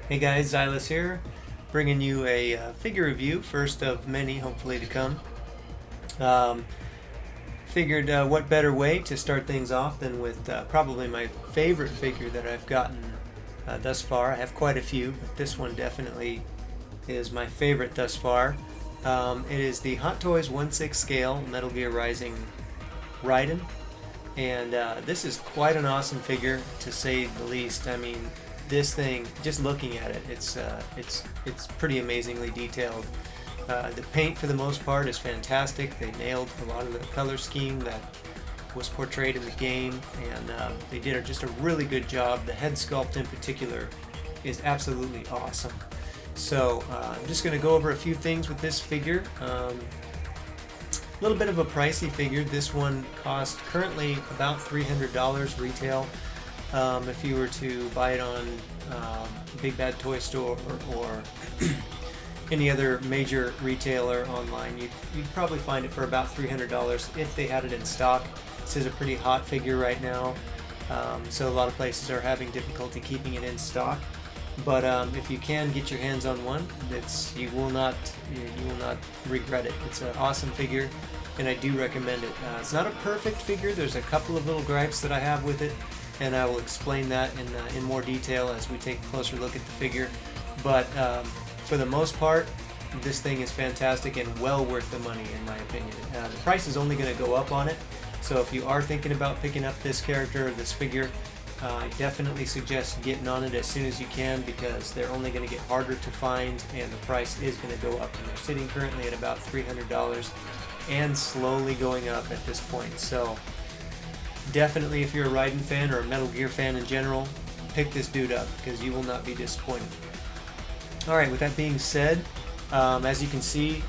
Hey guys, Xailas here, bringing you a figure review, first of many hopefully to come. Um, Figured what better way to start things off than with probably my favorite figure that I've gotten thus far. I have quite a few, but this one definitely is my favorite thus far. It is the Hot Toys 1/6 scale Metal Gear Rising Raiden, and this is quite an awesome figure to say the least. I mean, this thing, just looking at it, it's pretty amazingly detailed. The paint for the most part is fantastic. They nailed a lot of the color scheme that was portrayed in the game, and they did just a really good job. The head sculpt in particular is absolutely awesome. So I'm just going to go over a few things with this figure. A little bit of a pricey figure. This one costs currently about $300 retail. If you were to buy it on Big Bad Toy Store or any other major retailer online, you'd probably find it for about $300 if they had it in stock. This is a pretty hot figure right now, so a lot of places are having difficulty keeping it in stock. But if you can get your hands on one, you will not regret it. It's an awesome figure, and I do recommend it. It's not a perfect figure. There's a couple of little gripes that I have with it, and I will explain that in more detail as we take a closer look at the figure. But for the most part, this thing is fantastic and well worth the money, in my opinion. The price is only going to go up on it, so if you are thinking about picking up this character or this figure, I definitely suggest getting on it as soon as you can, because they're only going to get harder to find, and the price is going to go up. And they're sitting currently at about $300 and slowly going up at this point. So definitely, if you're a Raiden fan or a Metal Gear fan in general, pick this dude up, because you will not be disappointed. Alright, with that being said, as you can see,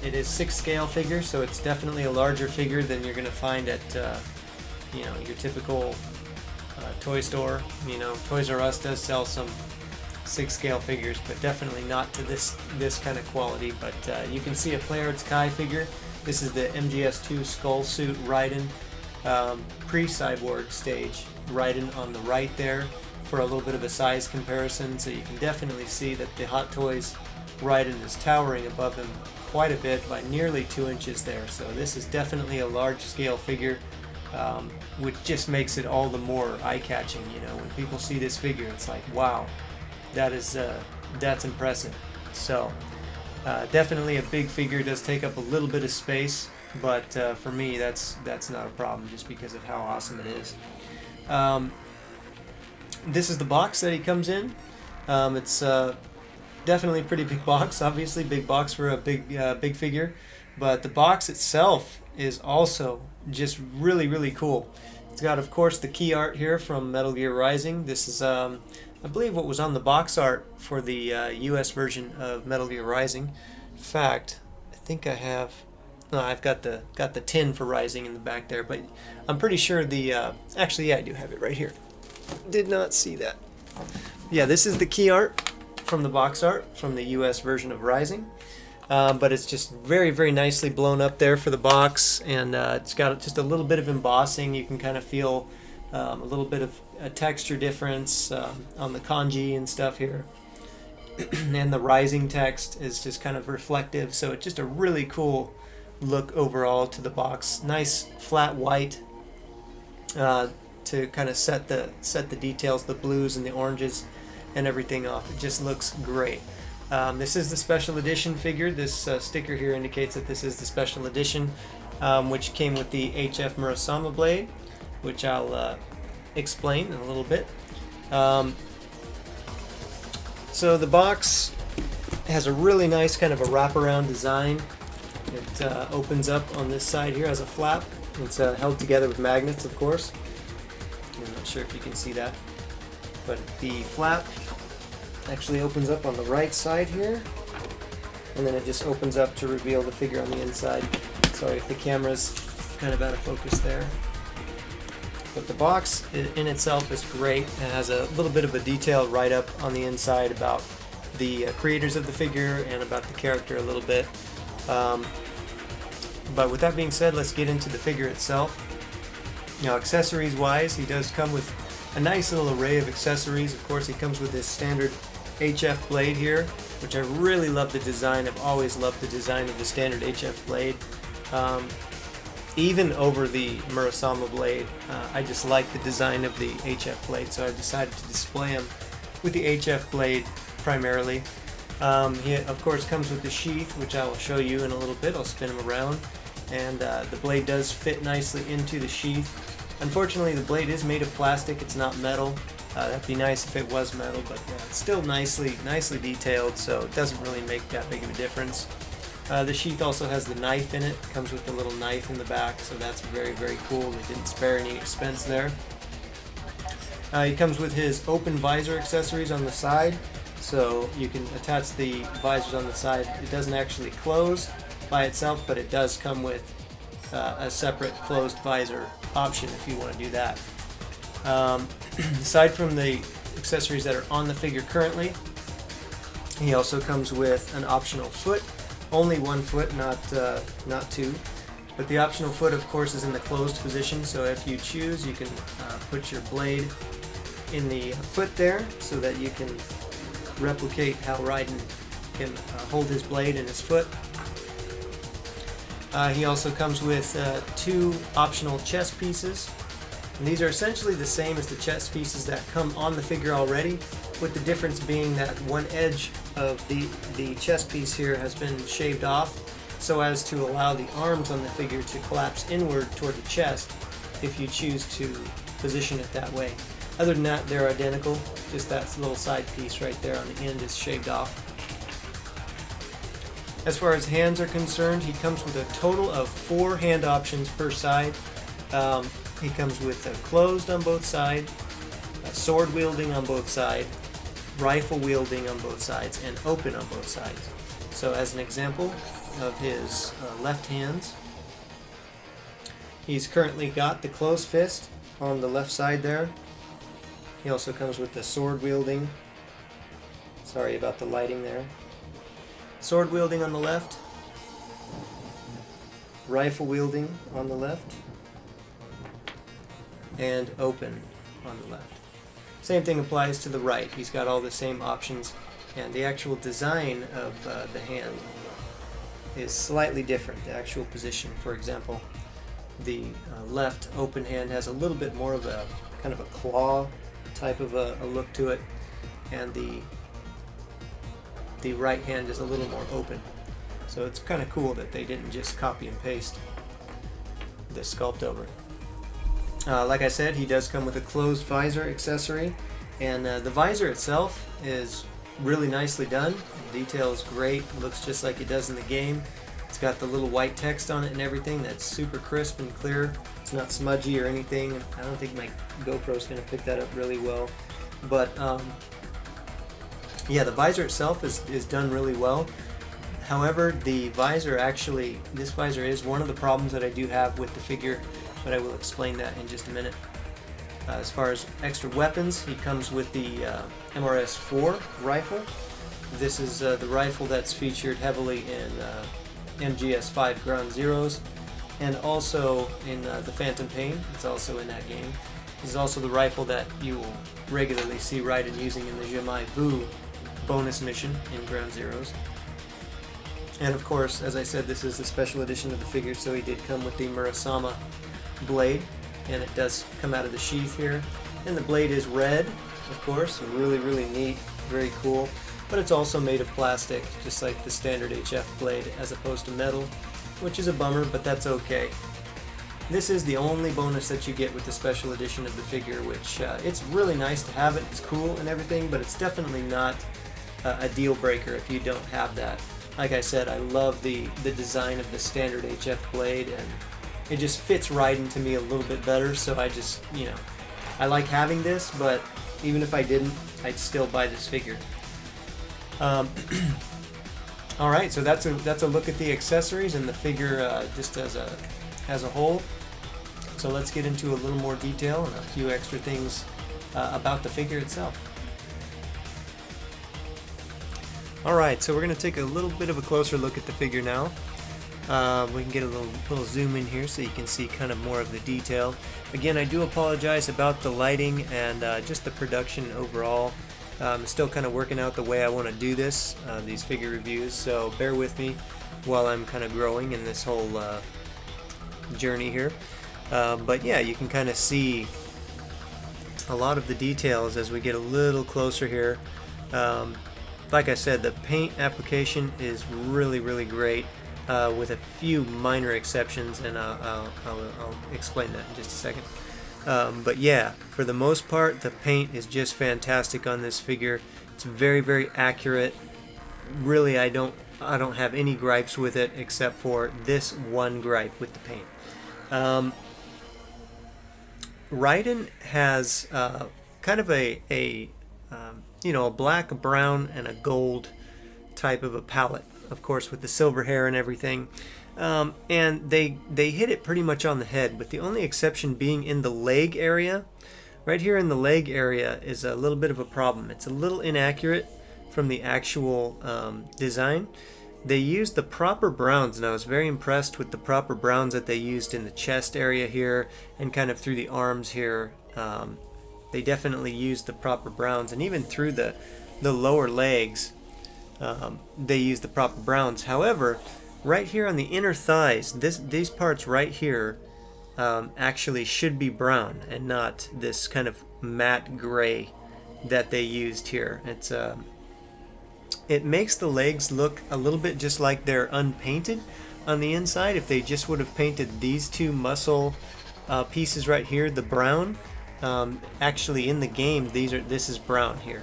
it is 6 scale figure, so it's definitely a larger figure than you're going to find at your typical toy store. Toys R Us does sell some 6 scale figures, but definitely not to this kind of quality. But you can see a Player's Kai figure. This is the MGS2 Skull Suit Raiden, pre-cyborg stage Raiden on the right there, for a little bit of a size comparison. So you can definitely see that the Hot Toys Raiden is towering above him quite a bit, by nearly 2 inches there. So this is definitely a large scale figure, which just makes it all the more eye-catching. When people see this figure, it's like, wow, that's impressive. So definitely a big figure. Does take up a little bit of space, but for me, that's not a problem, just because of how awesome it is. This is the box that he comes in. It's definitely a pretty big box. Obviously, big box for a big figure, but the box itself is also just really cool. It's got, of course, the key art here from Metal Gear Rising. This is, I believe, what was on the box art for the US version of Metal Gear Rising. In fact, I think I have. No, I've got the tin for Rising in the back there, but I'm pretty sure actually, yeah, I do have it right here. Did not see that. Yeah, this is the key art from the box art from the US version of Rising. But it's just very nicely blown up there for the box, and it's got just a little bit of embossing. You can kind of feel a little bit of a texture difference on the kanji and stuff here. And the Rising text is just kind of reflective, so it's just a really cool look overall to the box. Nice flat white to kind of set the details, the blues and the oranges and everything off. It just looks great. This is the special edition figure. This sticker here indicates that this is the special edition, which came with the HF Murasama blade, which I'll explain in a little bit. So the box has a really nice kind of a wraparound design. It opens up on this side here as a flap. It's held together with magnets, of course. I'm not sure if you can see that, but the flap actually opens up on the right side here, and then it just opens up to reveal the figure on the inside. Sorry if the camera's kind of out of focus there. But the box in itself is great. It has a little bit of a detailed write-up on the inside about the creators of the figure and about the character a little bit. But with that being said, let's get into the figure itself. Accessories wise, he does come with a nice little array of accessories. Of course, he comes with his standard HF blade here, which I really love the design. I've always loved the design of the standard HF blade. Even over the Murasama blade, I just like the design of the HF blade, so I decided to display them with the HF blade primarily. He of course comes with the sheath, which I will show you in a little bit. I'll spin him around, and the blade does fit nicely into the sheath. Unfortunately, the blade is made of plastic, it's not metal. That'd be nice if it was metal, but it's still nicely detailed, so it doesn't really make that big of a difference. The sheath also has the knife in it. It comes with the little knife in the back, so that's very, very cool. They didn't spare any expense there. He comes with his open visor accessories on the side, so you can attach the visors on the side. It doesn't actually close by itself, but it does come with a separate closed visor option if you want to do that. Aside from the accessories that are on the figure currently, he also comes with an optional foot. Only one foot, not two. But the optional foot, of course, is in the closed position, so if you choose, you can put your blade in the foot there so that you can replicate how Raiden can hold his blade in his foot. He also comes with two optional chest pieces. And these are essentially the same as the chest pieces that come on the figure already, with the difference being that one edge of the chest piece here has been shaved off so as to allow the arms on the figure to collapse inward toward the chest if you choose to position it that way. Other than that, they're identical, just that little side piece right there on the end is shaved off. As far as hands are concerned, he comes with a total of 4 hand options per side. He comes with closed on both sides, sword wielding on both sides, rifle wielding on both sides, and open on both sides. So as an example of his left hands, he's currently got the closed fist on the left side there. He also comes with the sword wielding. Sorry about the lighting there. Sword wielding on the left, rifle wielding on the left, and open on the left. Same thing applies to the right. He's got all the same options, and the actual design of the hand is slightly different. The actual position, for example, the left open hand has a little bit more of a kind of a claw type of a look to it, and the right hand is a little more open. So it's kind of cool that they didn't just copy and paste the sculpt over. Like I said, he does come with a closed visor accessory, and the visor itself is really nicely done. The detail is great. It looks just like it does in the game. It's got the little white text on it and everything that's super crisp and clear. It's not smudgy or anything. I don't think my GoPro's going to pick that up really well. But yeah, the visor itself is done really well. However, the visor actually, this visor is one of the problems that I do have with the figure, but I will explain that in just a minute. As far as extra weapons, he comes with the MRS-4 rifle. This is the rifle that's featured heavily in MGS5 Ground Zeroes, and also in the Phantom Pain. It's also in that game. This is also the rifle that you will regularly see Raiden using in the Jamais Vu bonus mission in Ground Zeroes. And of course, as I said, this is a special edition of the figure, so he did come with the Murasama blade, and it does come out of the sheath here. And the blade is red, of course, really, really neat, very cool. But it's also made of plastic, just like the standard HF blade, as opposed to metal, which is a bummer, but that's okay. This is the only bonus that you get with the special edition of the figure, which it's really nice to have it, it's cool and everything, but it's definitely not a deal breaker if you don't have that. Like I said, I love the design of the standard HF blade, and it just fits Raiden to me a little bit better, so I just, I like having this, but even if I didn't, I'd still buy this figure. Alright, so that's a look at the accessories and the figure just as a whole. So let's get into a little more detail and a few extra things about the figure itself. Alright, so we're going to take a little bit of a closer look at the figure now. We can get a little zoom in here so you can see kind of more of the detail. Again, I do apologize about the lighting and just the production overall. I'm still kind of working out the way I want to do this, these figure reviews, so bear with me while I'm kind of growing in this whole journey here. But yeah, you can kind of see a lot of the details as we get a little closer here. Like I said, the paint application is really, really great, with a few minor exceptions, and I'll explain that in just a second. But yeah, for the most part, the paint is just fantastic on this figure. It's very, very accurate. Really, I don't have any gripes with it except for this one gripe with the paint. Raiden has kind of a black, a brown, and a gold type of a palette, of course, with the silver hair and everything. And they hit it pretty much on the head, with the only exception being in the leg area. Right here in the leg area is a little bit of a problem. It's a little inaccurate from the actual design. They used the proper browns, and I was very impressed with the proper browns that they used in the chest area here and kind of through the arms here. They definitely used the proper browns, and even through the lower legs, they used the proper browns. However, right here on the inner thighs, these parts right here actually should be brown and not this kind of matte gray that they used here. It makes the legs look a little bit just like they're unpainted on the inside. If they just would have painted these two muscle pieces right here, the brown, actually in the game this is brown here.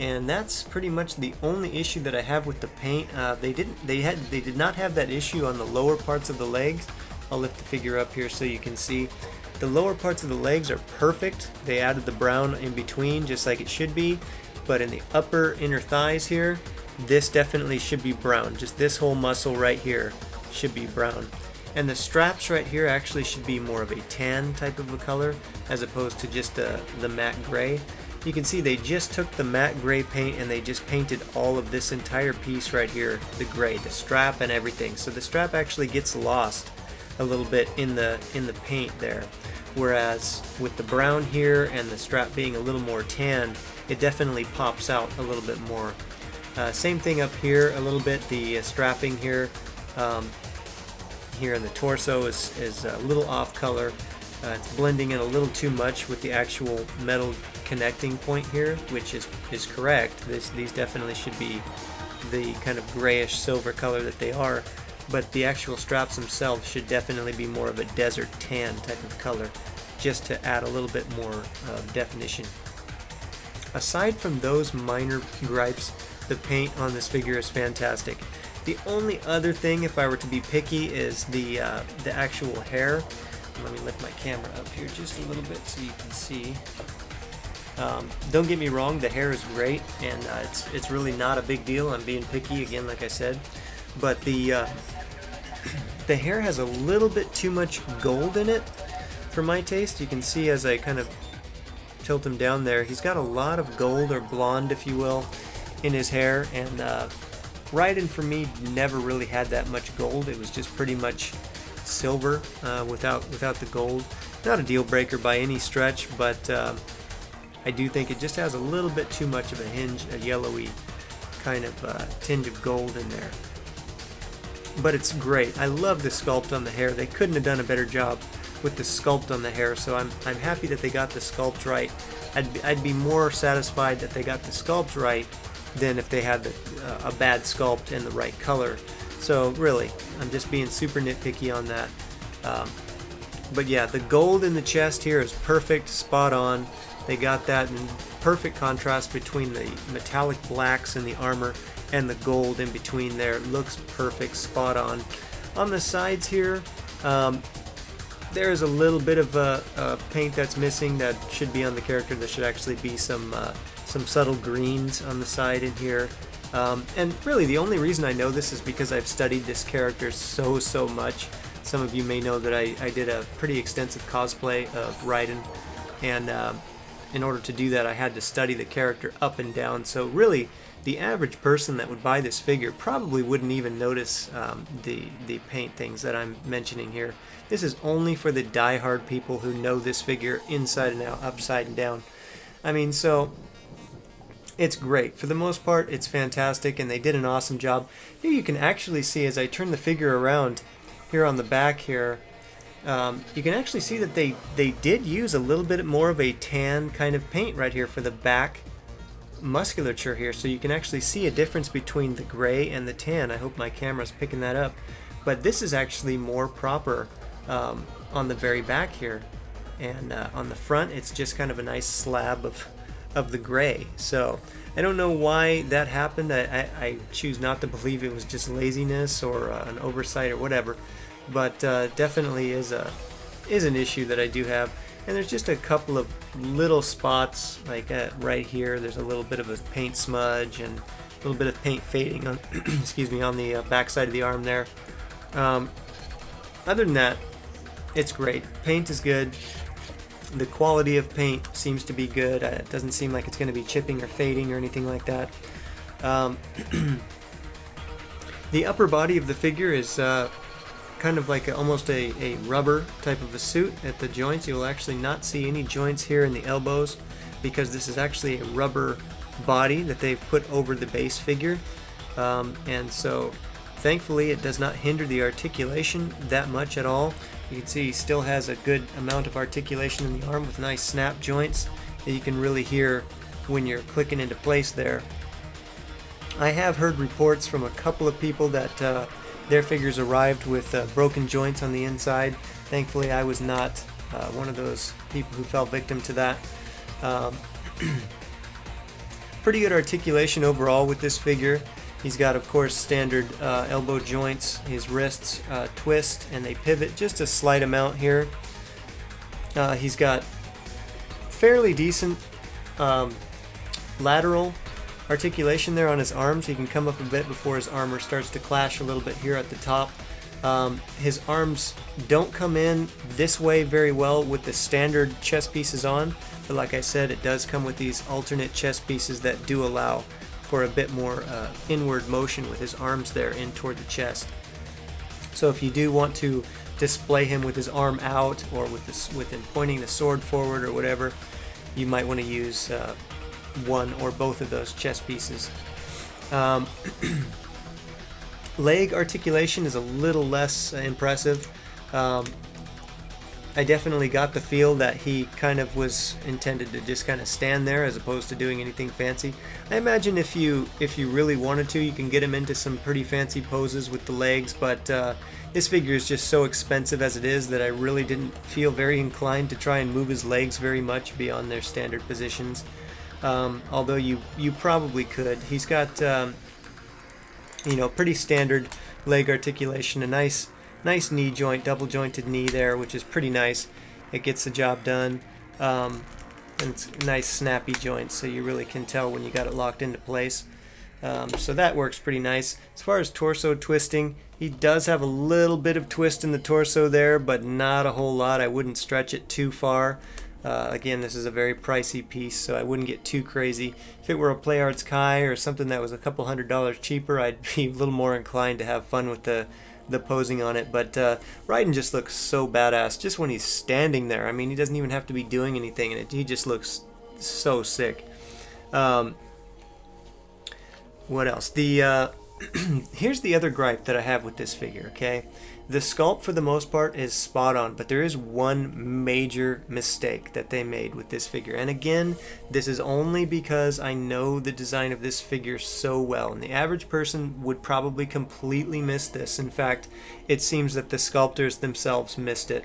And that's pretty much the only issue that I have with the paint. They did not have that issue on the lower parts of the legs. I'll lift the figure up here so you can see. The lower parts of the legs are perfect. They added the brown in between just like it should be. But in the upper inner thighs here, this definitely should be brown. Just this whole muscle right here should be brown. And the straps right here actually should be more of a tan type of a color as opposed to just the matte gray. You can see they just took the matte gray paint and they just painted all of this entire piece right here, the gray, the strap and everything. So the strap actually gets lost a little bit in the paint there. Whereas with the brown here and the strap being a little more tan, it definitely pops out a little bit more. Same thing up here a little bit. The strapping here, here in the torso is a little off color. It's blending in a little too much with the actual metal connecting point here, which is correct. These definitely should be the kind of grayish silver color that they are, but the actual straps themselves should definitely be more of a desert tan type of color, just to add a little bit more definition. Aside from those minor gripes, the paint on this figure is fantastic. The only other thing, if I were to be picky, is the actual hair. Let me lift my camera up here just a little bit so you can see. Don't get me wrong, the hair is great, and it's really not a big deal. I'm being picky again, like I said, but the hair has a little bit too much gold in it for my taste. You can see as I kind of tilt him down there, he's got a lot of gold, or blonde if you will, in his hair, and Raiden for me never really had that much gold. It was just pretty much silver without the gold. Not a deal breaker by any stretch, but I do think it just has a little bit too much of a hinge, a yellowy kind of tinge of gold in there. But it's great. I love the sculpt on the hair. They couldn't have done a better job with the sculpt on the hair, so I'm happy that they got the sculpt right. I'd be more satisfied that they got the sculpt right than if they had a bad sculpt and the right color. So really, I'm just being super nitpicky on that. But yeah, the gold in the chest here is perfect, spot on. They got that in perfect contrast between the metallic blacks in the armor and the gold in between there. It looks perfect, spot on. On the sides here, there's a little bit of paint that's missing that should be on the character. There should actually be some subtle greens on the side in here. And really the only reason I know this is because I've studied this character so much. Some of you may know that I did a pretty extensive cosplay of Raiden, and in order to do that I had to study the character up and down. So really the average person that would buy this figure probably wouldn't even notice the paint things that I'm mentioning here. This is only for the die-hard people who know this figure inside and out, upside and down. I mean, so it's great. For the most part, it's fantastic, and they did an awesome job. Here you can actually see, as I turn the figure around here on the back here, you can actually see that they did use a little bit more of a tan kind of paint right here for the back musculature here, so you can actually see a difference between the gray and the tan. I hope my camera's picking that up, but this is actually more proper on the very back here, and on the front it's just kind of a nice slab of the gray. So I don't know why that happened. I choose not to believe it was just laziness or an oversight or whatever, but definitely is an issue that I do have. And there's just a couple of little spots, like right here. There's a little bit of a paint smudge and a little bit of paint fading on, excuse me, on the back side of the arm there. Other than that, it's great. Paint is good. The quality of paint seems to be good. It doesn't seem like it's going to be chipping or fading or anything like that. The upper body of the figure is kind of like almost a rubber type of a suit at the joints. You'll actually not see any joints here in the elbows because this is actually a rubber body that they've put over the base figure, and so thankfully it does not hinder the articulation that much at all. You can see he still has a good amount of articulation in the arm with nice snap joints that you can really hear when you're clicking into place there. I have heard reports from a couple of people that their figures arrived with broken joints on the inside. Thankfully, I was not one of those people who fell victim to that. Pretty good articulation overall with this figure. He's got, of course, standard elbow joints. His wrists twist and they pivot just a slight amount here. He's got fairly decent lateral articulation there on his arms. He can come up a bit before his armor starts to clash a little bit here at the top. His arms don't come in this way very well with the standard chest pieces on, but like I said, it does come with these alternate chest pieces that do allow for a bit more inward motion with his arms there in toward the chest. So if you do want to display him with his arm out or with him pointing the sword forward or whatever, you might want to use one or both of those chest pieces. Leg articulation is a little less impressive. I definitely got the feel that he kind of was intended to just kind of stand there as opposed to doing anything fancy. I imagine if you really wanted to, you can get him into some pretty fancy poses with the legs, but this figure is just so expensive as it is that I really didn't feel very inclined to try and move his legs very much beyond their standard positions. Although you probably could. He's got pretty standard leg articulation, a nice knee joint, double jointed knee there, which is pretty nice. It gets the job done, and it's nice snappy joints, so you really can tell when you got it locked into place. So that works pretty nice. As far as torso twisting, he does have a little bit of twist in the torso there, but not a whole lot. I wouldn't stretch it too far. Again, this is a very pricey piece, so I wouldn't get too crazy. If it were a Play Arts Kai or something that was a couple $100s cheaper, I'd be a little more inclined to have fun with the posing on it. But Raiden just looks so badass just when he's standing there. I mean, he doesn't even have to be doing anything, and he just looks so sick. What else? Here's the other gripe that I have with this figure, okay? The sculpt for the most part is spot on, but there is one major mistake that they made with this figure. And again, this is only because I know the design of this figure so well, and the average person would probably completely miss this. In fact, it seems that the sculptors themselves missed it.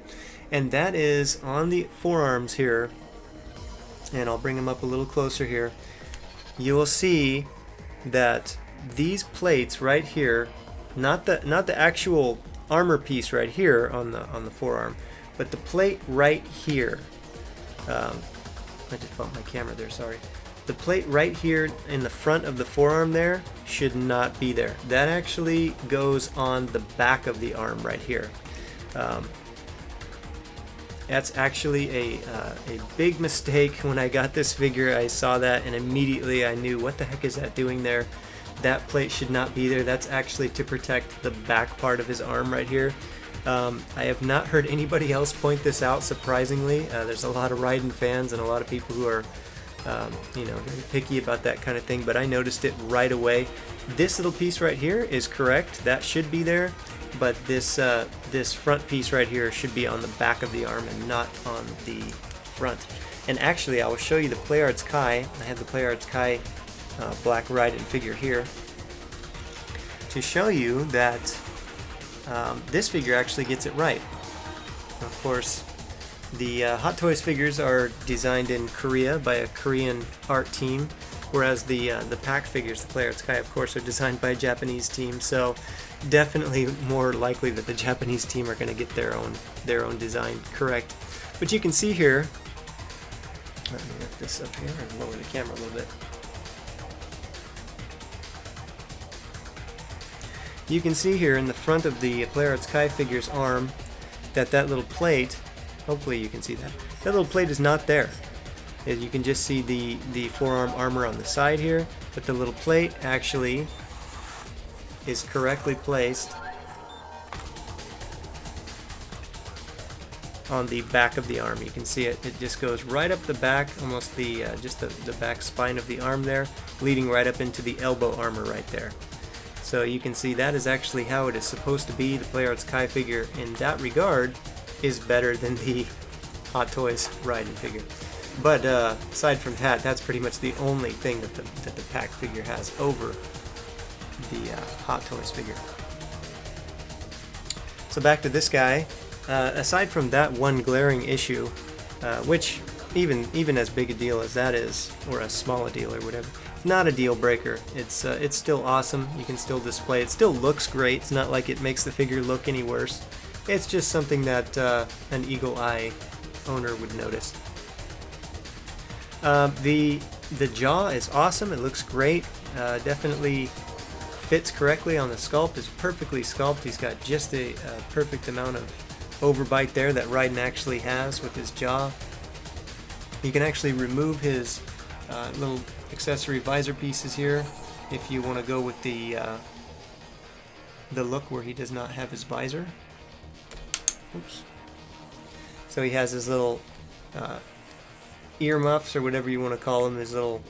And that is on the forearms here, and I'll bring them up a little closer here. You will see that these plates right here, not the actual armor piece right here on the forearm, but the plate right here. I just bumped my camera there, sorry. The plate right here in the front of the forearm there should not be there. That actually goes on the back of the arm right here. That's actually a big mistake. When I got this figure, I saw that and immediately I knew, what the heck is that doing there? That plate should not be there. That's actually to protect the back part of his arm right here. I have not heard anybody else point this out, surprisingly. There's a lot of Raiden fans and a lot of people who are You know, very picky about that kind of thing, but I noticed it right away. This little piece right here is correct. That should be there, but this this front piece right here should be on the back of the arm and not on the front. And actually, I will show you the PlayArts Kai. I have the PlayArts Kai black Raiden figure here to show you that this figure actually gets it right. Of course, the Hot Toys figures are designed in Korea by a Korean art team, whereas the pack figures, the PlayArts Kai, of course, are designed by a Japanese team. So definitely more likely that the Japanese team are going to get their own design correct. But you can see here. Let me lift this up here and lower the camera a little bit. You can see here in the front of the PlayArts Kai figure's arm that little plate, hopefully you can see that, that little plate is not there. You can just see the forearm armor on the side here, but the little plate actually is correctly placed on the back of the arm. You can see it just goes right up the back, almost the just the back spine of the arm there, leading right up into the elbow armor right there. So you can see that is actually how it is supposed to be. The PlayArts Kai figure in that regard is better than the Hot Toys Raiden figure. But aside from that, that's pretty much the only thing that the pack figure has over the Hot Toys figure. So back to this guy. Aside from that one glaring issue, which even as big a deal as that is, or as small a deal or whatever, not a deal breaker. It's still awesome. You can still display it. Still looks great. It's not like it makes the figure look any worse. It's just something that an eagle eye owner would notice. The jaw is awesome. It looks great. Definitely fits correctly on the sculpt. It's perfectly sculpted. He's got just a perfect amount of overbite there that Raiden actually has with his jaw. You can actually remove his little accessory visor pieces here if you want to go with the look where he does not have his visor. Oops. So he has his little ear muffs, or whatever you want to call them, his little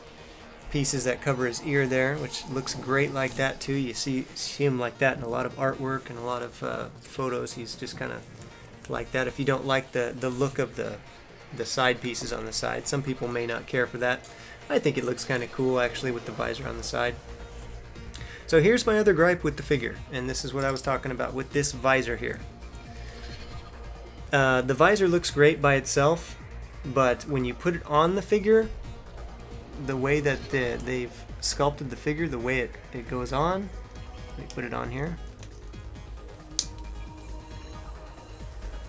pieces that cover his ear there, which looks great like that too. You see him like that in a lot of artwork and a lot of photos. He's just kind of like that. If you don't like the look of the side pieces on the side, some people may not care for that. I think it looks kind of cool actually with the visor on the side. So here's my other gripe with the figure, and this is what I was talking about with this visor here. The visor looks great by itself, but when you put it on the figure, the way that they've sculpted the figure, the way it goes on, let me put it on here.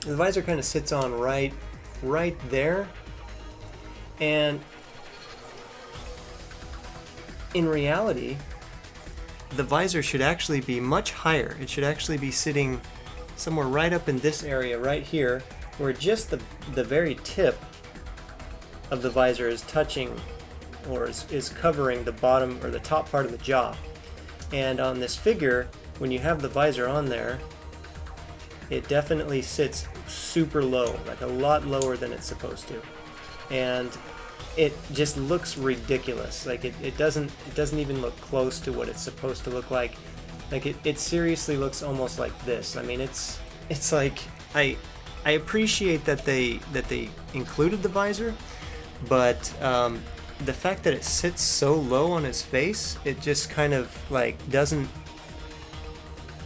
The visor kind of sits on right there, and in reality, the visor should actually be much higher. It should actually be sitting somewhere right up in this area right here, where just the very tip of the visor is touching, or is covering the bottom or the top part of the jaw. And on this figure, when you have the visor on there, it definitely sits super low, like a lot lower than it's supposed to, and it just looks ridiculous. Like it doesn't even look close to what it's supposed to look like. Like it seriously looks almost like this. I mean, it's like I appreciate that they included the visor, but the fact that it sits so low on his face, it just kind of like doesn't.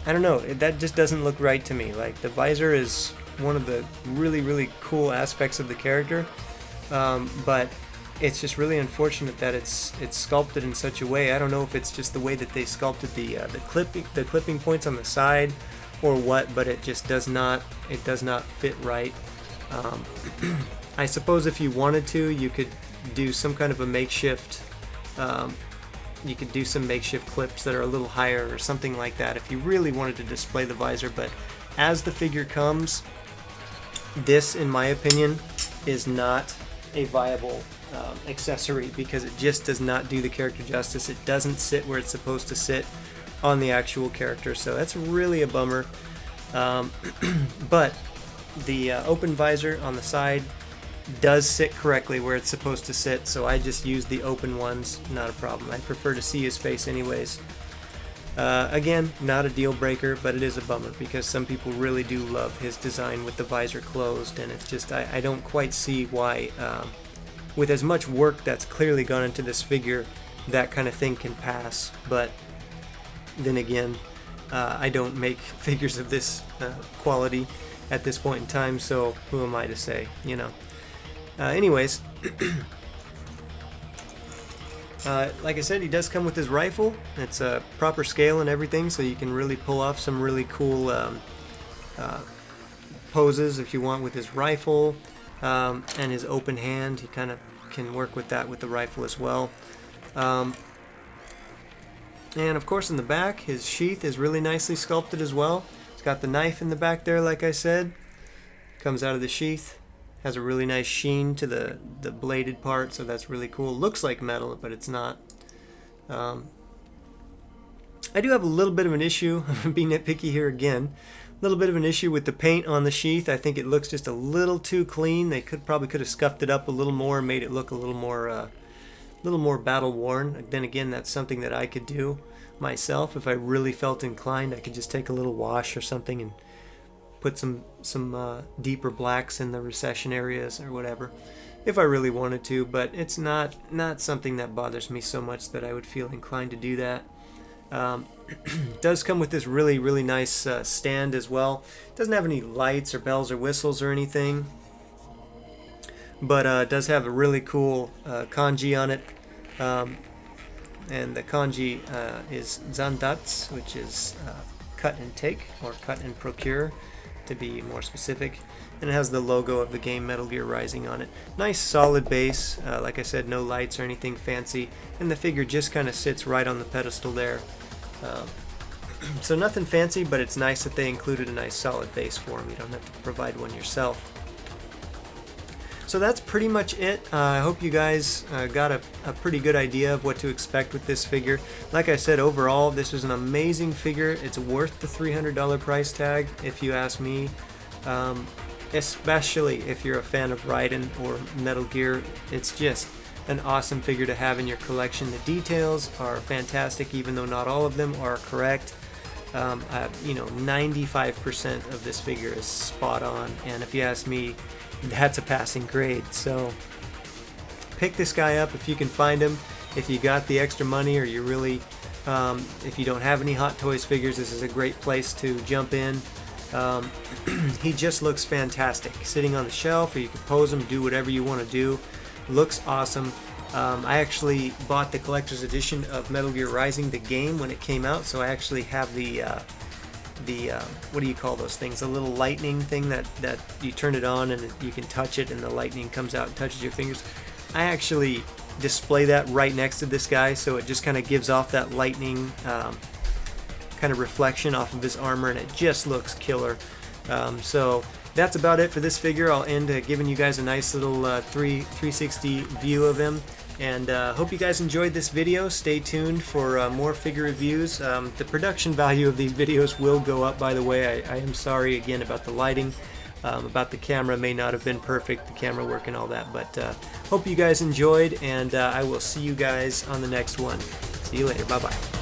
I don't know. That just doesn't look right to me. Like the visor is one of the really cool aspects of the character, but it's just really unfortunate that it's sculpted in such a way. I don't know if it's just the way that they sculpted the clipping points on the side, or what, but it just does not fit right. I suppose if you wanted to, you could do some kind of a makeshift. You could do some makeshift clips that are a little higher or something like that if you really wanted to display the visor. But as the figure comes, this, in my opinion, is not a viable accessory, because it just does not do the character justice. It doesn't sit where it's supposed to sit on the actual character, so that's really a bummer. But the open visor on the side does sit correctly where it's supposed to sit, so I just use the open ones, not a problem. I prefer to see his face anyways. Again, not a deal breaker, but it is a bummer because some people really do love his design with the visor closed, and it's just, I don't quite see why, with as much work that's clearly gone into this figure, that kind of thing can pass. But then again, I don't make figures of this quality at this point in time, so who am I to say, you know. Anyways, like I said, he does come with his rifle. It's a proper scale and everything, so you can really pull off some really cool poses if you want with his rifle, and his open hand. He kind of can work with that with the rifle as well. And of course in the back, his sheath is really nicely sculpted as well. It's got the knife in the back there, like I said. Comes out of the sheath. Has a really nice sheen to the bladed part, so that's really cool. Looks like metal, but it's not. I do have a little bit of an issue. I'm being nitpicky here again. A little bit of an issue with the paint on the sheath. I think it looks just a little too clean. They probably could have scuffed it up a little more, made it look a little more battle worn. Then again, that's something that I could do myself if I really felt inclined. I could just take a little wash or something and put some deeper blacks in the recession areas or whatever, if I really wanted to. But it's not something that bothers me so much that I would feel inclined to do that. It does come with this really nice stand as well. It doesn't have any lights or bells or whistles or anything, but it does have a really cool kanji on it, and the kanji is zandatsu, which is cut and take, or cut and procure to be more specific, and it has the logo of the game Metal Gear Rising on it. Nice solid base, like I said, no lights or anything fancy, and the figure just kind of sits right on the pedestal there. So nothing fancy, but it's nice that they included a nice solid base for him. You don't have to provide one yourself. So that's pretty much it. I hope you guys got a pretty good idea of what to expect with this figure. Like I said, overall, this was an amazing figure. It's worth the $300 price tag, if you ask me. Especially if you're a fan of Raiden or Metal Gear. It's just an awesome figure to have in your collection. The details are fantastic, even though not all of them are correct. 95% of this figure is spot on, and if you ask me, that's a passing grade. So pick this guy up if you can find him. If you got the extra money, or you really, if you don't have any Hot Toys figures, this is a great place to jump in. He just looks fantastic sitting on the shelf, or you can pose him, do whatever you want to do. Looks awesome. I actually bought the collector's edition of Metal Gear Rising, the game, when it came out, so I actually have the what do you call those things? A little lightning thing that you turn it on and you can touch it and the lightning comes out and touches your fingers. I actually display that right next to this guy, so it just kind of gives off that lightning kind of reflection off of his armor, and it just looks killer. So that's about it for this figure. I'll end giving you guys a nice little 360 view of him. And hope you guys enjoyed this video. Stay tuned for more figure reviews. The production value of these videos will go up, by the way. I am sorry again about the lighting, about the camera may not have been perfect, the camera work and all that. But hope you guys enjoyed, and I will see you guys on the next one. See you later. Bye-bye.